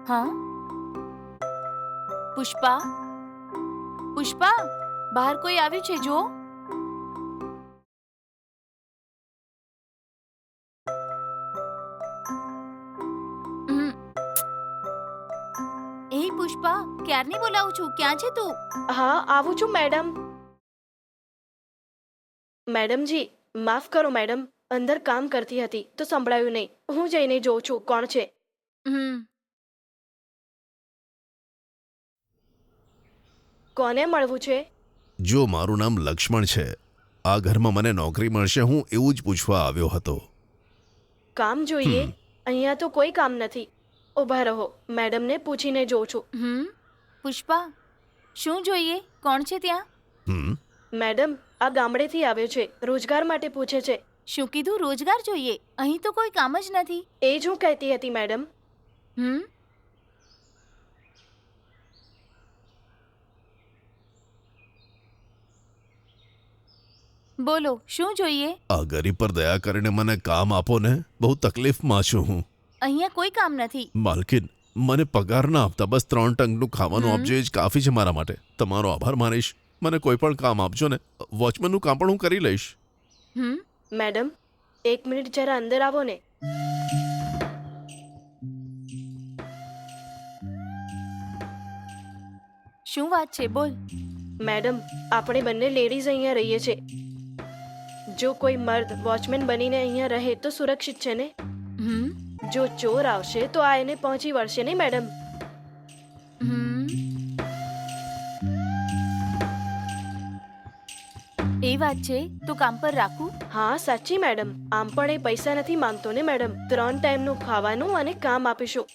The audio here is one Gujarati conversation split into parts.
હા પુષ્પા, પુષ્પા, બહાર કોઈ આવ્યું છે જો. હમ. એ પુષ્પા, ક્યારની બોલાવું છું, ક્યાં છે તું? હા, આવું છું મેડમ. મેડમજી, માફ કરો મેડમ. અંદર કામ કરતી હતી તો સંભળાયું નહીં. હું જઈને જોઉં છું કોણ છે. હમ. કોને મળવું છે? જો મારું નામ લક્ષ્મણ છે. આ ઘરમાં મને નોકરી મળશે હું એવું જ પૂછવા આવ્યો હતો. કામ જોઈએ? અહીંયા તો કોઈ કામ નથી. ઊભા રહો, મેડમને પૂછીને જોઉં છું. પુષ્પા, શું જોઈએ? કોણ છે ત્યાં? મેડમ, આ ગામડેથી આવ્યો છે, રોજગાર માટે પૂછે છે. શું કીધું? રોજગાર જોઈએ? અહીં તો કોઈ કામ જ નથી. એ જ હું કહેતી હતી મેડમ. બોલો, શું જોઈએ? આ ગરીબ પર દયા કરીને મને કામ આપો ને, બહુ તકલીફમાં છું હું. અહીંયા કોઈ કામ નથી. માલકીન, મને પગાર ના આપતા, બસ 3 ટંકનું ખાવાનું આપજો, એ જ કાફી છે મારા માટે. તમારો આભાર માનીશ. મને કોઈ પણ કામ આપજો ને. વોચમેનનું કામ પણ હું કરી લઈશ. મેડમ, 1 મિનિટ જરા અંદર આવો ને. શું વાત છે? બોલ. મેડમ, આપણે બંને લેડીઝ અહીંયા રહીએ છીએ. જો કોઈ મર્દ વોચમેન બનીને અહીંયા રહે તો સુરક્ષિત છે ને? જો ચોર આવશે તો આ એને પહોંચી વળશે નહીં મેડમ? એ વાત છે, તો કામ પર રાખું? હા સાચી મેડમ. આમ પણ એ પૈસા નથી માંગતો ને મેડમ. 3 ટાઈમનું ખાવાનું અને કામ આપીશું.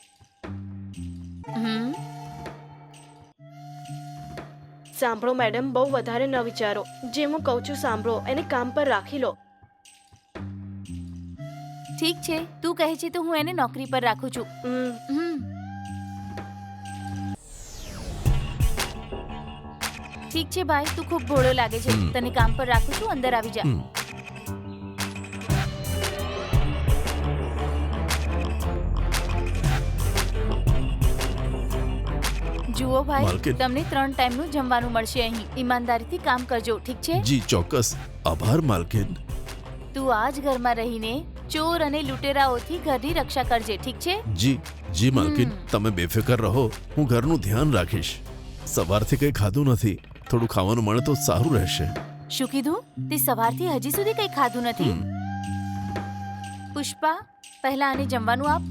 સાંભળો મેડમ, બહુ વધારે ન વિચારો. જે હું કહું છું સાંભળો, એને કામ પર રાખી લો. ઠીક છે, તું કહે છે તો હું એને નોકરી પર રાખું છું. ઠીક છે ભાઈ, તું ખૂબ ભોળો લાગે છે. તને કામ પર રાખું છું, અંદર આવી જા. જુઓ ભાઈ, તમને 3 ટાઈમનું જમવાનું મળશે અહીં. ઈમાનદારીથી કામ કરજો, ઠીક છે? જી ચોક્કસ. આભાર માલકીન. તું આ જ ઘરમાં રહીને ચોર અને લૂંટેરાઓથી ઘરની રક્ષા કરજે, ઠીક છે? જી માલકીન, તમે બેફિકર રહો. હું ઘરનું ધ્યાન રાખીશ. સવારથી કંઈ ખાધું નથી. થોડું ખાવાનું મળે તો સારું રહેશે. શું કીધું? તે સવારથી હજી સુધી કંઈ ખાધું નથી? પુષ્પા, પહેલા આને જમવાનું આપ.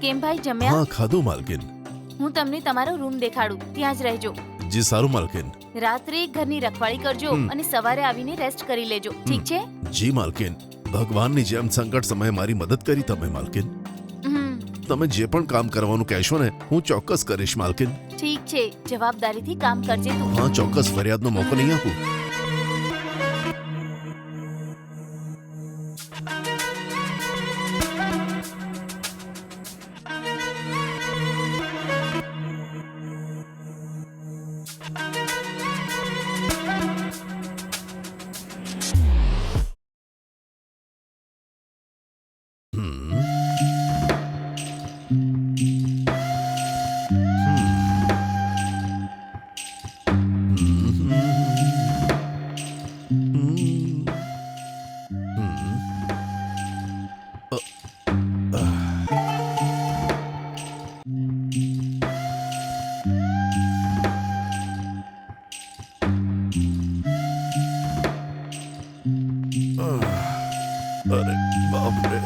કેમ ભાઈ, જમ્યા? હા ખાધું માલકીન. હું તમને તમારો રૂમ દેખાડું, ત્યાં જ રહેજો. જી સારું માલકીન. રાત્રે ઘરની રખવાળી કરજો અને સવારે આવીને રેસ્ટ કરી લેજો, ઠીક છે? જી માલકીન. ભગવાનની જેમ સંકટ સમયે મારી મદદ કરી તમે માલકીન. તમે જે પણ કામ કરવાનું કહેશો ને, હું ચોક્કસ કરીશ માલકીન. ઠીક છે, જવાબદારીથી કામ કરજે તું. હા ચોક્કસ, ફરિયાદનો મોકો નહીં આપું. અરે બાપરે.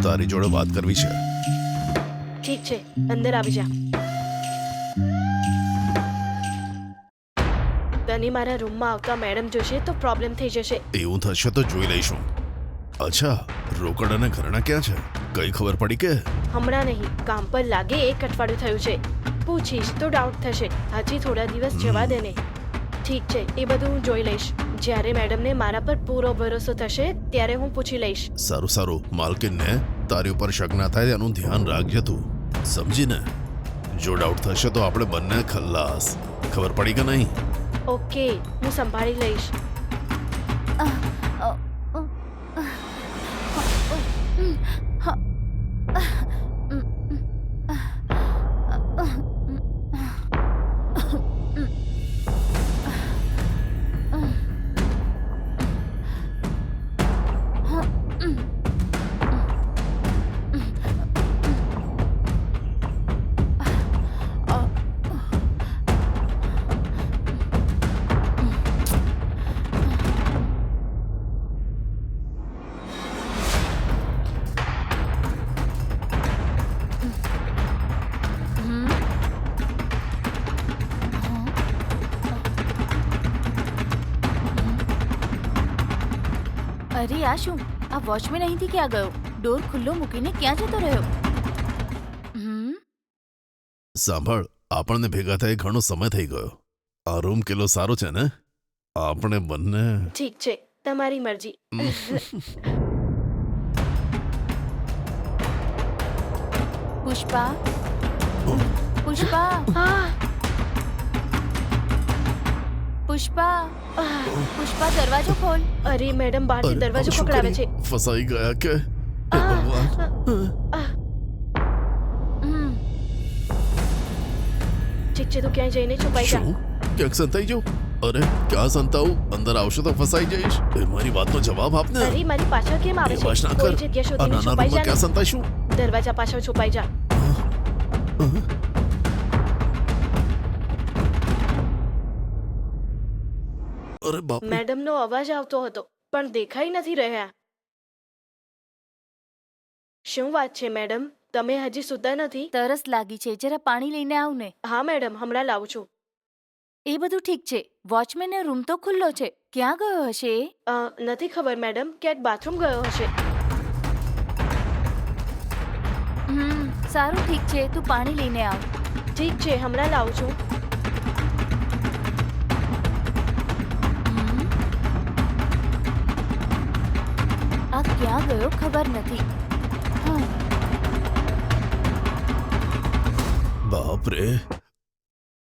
તારી જોડે વાત કરવી છે. ઠીક છે, અંદર આવી જા. તને મારા રૂમમાં આવતા મેડમ જોશે તો પ્રોબ્લેમ થઈ જશે. એવું થશે તો જોઈ લઈશું. અચ્છા, રોકડ અને ઘરેણાં ક્યાં છે? કઈ ખબર પડી કે? હમણાં નહીં, કામ પર લાગે 1 અઠવાડિયું થયું છે. પૂછીશ તો ડાઉટ થશે. હજી થોડા દિવસ જવા દે ને. ઠીક છે, એ બધું હું જોઈ લઈશ. જ્યારે મેડમને મારા પર પૂરો ભરોસો થશે ત્યારે હું પૂછી લઈશ. સારું સારું, માલકીનને તારી ઉપર શક ના થાય એનું ધ્યાન રાખજે તું, સમજીને? જો ડાઉટ થશે તો આપણે બંને ખલ્લાસ. ખબર પડી કે નહીં? ઓકે, હું સંભાળી લઈશ. અરે આ શું? આ વોચમેન અહીંથી ક્યાં ગયો? ડોર ખુલ્લો મૂકીને ક્યાં જતો રહ્યો? સાંભળ, આપણને ભેગા થાય ઘણો સમય થઈ ગયો. આ રૂમ કેટલો સારો છે ને? આપણે બંને. ઠીક છે, તમારી મરજી. પુષ્પા, પુષ્પા, હા, પુષ્પા, આહ, પુષ્પા, દરવાજો ખોલ. અરે મેડમ બહારથી અરે, દરવાજો શું પકડાવે કર્યું? છે. ફસાઈ ગયા કે? હે ભગવાન. હમ, ઠીક છે, તું ક્યાંય જઈને છુપાઈ જા. શું? ક્યાંક સંતાઈ જાઉં? અરે ક્યાં સંતાવું? અંદર આવશે તો ફસાઈ જઈશ. એ મારી વાતનો જવાબ આપને. અરે મારી પાછળ કેમ આવે છે? બેવાશ ના કર. કોઈ જગ્યા આ શોધીને નાના છુપાઈ રૂમમાં જા ક્યાં ને. સંતાઈશું? દરવાજા પાછળ છુપાઈ જા. અરે બાપ રે. મેડમનો અવાજ આવતો હતો પણ દેખાઈ નથી રહ્યા. શું વાત છે મેડમ? તમે હજી સૂતા નથી? તરસ લાગી છે, જરા પાણી લઈને આવ ને. હા મેડમ, હમણાં લાવું છું. એ બધું ઠીક છે, વોચમેનનો રૂમ તો ખુલ્લો છે. ક્યાં ગયો હશે એ? નથી ખબર મેડમ, ક્યાંક બાથરૂમ ગયો હશે. સારું, ઠીક છે, તું પાણી લઈને આવ. ઠીક છે, હમણાં લાવું છું. આ ક્યાં ગયો ખબર નથી. હા, બાપ રે,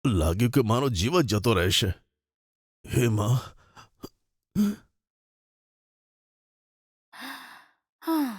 લાગ્યું કે મારો જીવ જ જતો રહેશે. હે માં. હા.